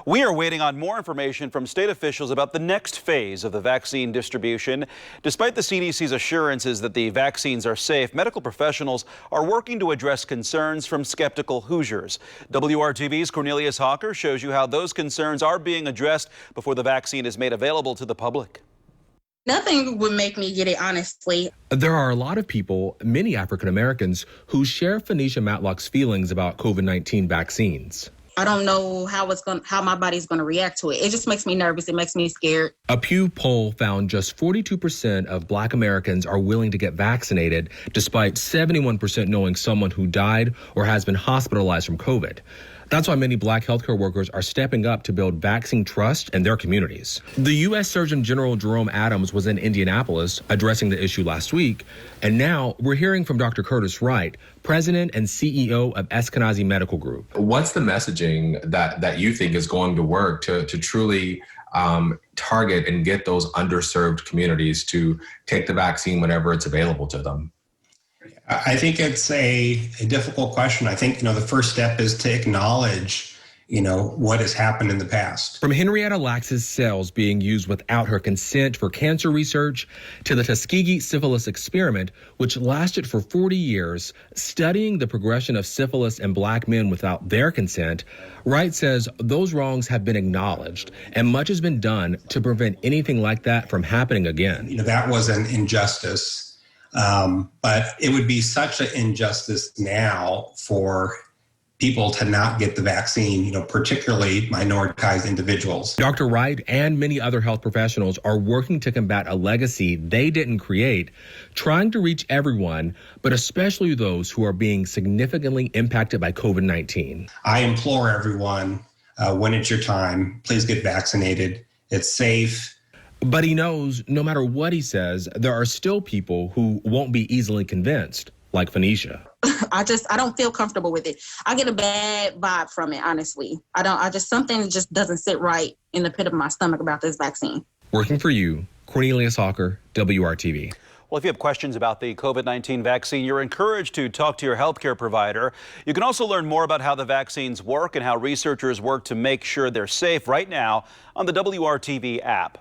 We are waiting on more information from state officials about the next phase of the vaccine distribution. Despite the CDC's assurances that the vaccines are safe, medical professionals are working to address concerns from skeptical Hoosiers. WRTV's Cornelius Hawker shows you how those concerns are being addressed before the vaccine is made available to the public. Nothing would make me get it, honestly. There are a lot of people, many African Americans, who share Phanisha Matlock's feelings about COVID-19 vaccines. I don't know how my body's going to react to it. It just makes me nervous. It makes me scared. A Pew poll found just 42% of Black Americans are willing to get vaccinated, despite 71% knowing someone who died or has been hospitalized from COVID. That's why many Black healthcare workers are stepping up to build vaccine trust in their communities. The U.S. Surgeon General Jerome Adams was in Indianapolis addressing the issue last week, and now we're hearing from Dr. Curtis Wright, President and CEO of Eskenazi Medical Group. What's the messaging that you think is going to work to truly target and get those underserved communities to take the vaccine whenever it's available to them? I think it's a difficult question. I think, the first step is to acknowledge, what has happened in the past. From Henrietta Lax's cells being used without her consent for cancer research to the Tuskegee syphilis experiment, which lasted for 40 years, studying the progression of syphilis in Black men without their consent, Wright says those wrongs have been acknowledged and much has been done to prevent anything like that from happening again. That was an injustice. But it would be such an injustice now for people to not get the vaccine, particularly minoritized individuals. Dr. Wright and many other health professionals are working to combat a legacy they didn't create, trying to reach everyone, but especially those who are being significantly impacted by COVID-19. I implore everyone, when it's your time, please get vaccinated. It's safe. But he knows no matter what he says, there are still people who won't be easily convinced, like Phanisha. I don't feel comfortable with it. I get a bad vibe from it, honestly. Something just doesn't sit right in the pit of my stomach about this vaccine. Working for you, Cornelius Hawker, WRTV. Well, if you have questions about the COVID-19 vaccine, you're encouraged to talk to your healthcare provider. You can also learn more about how the vaccines work and how researchers work to make sure they're safe right now on the WRTV app.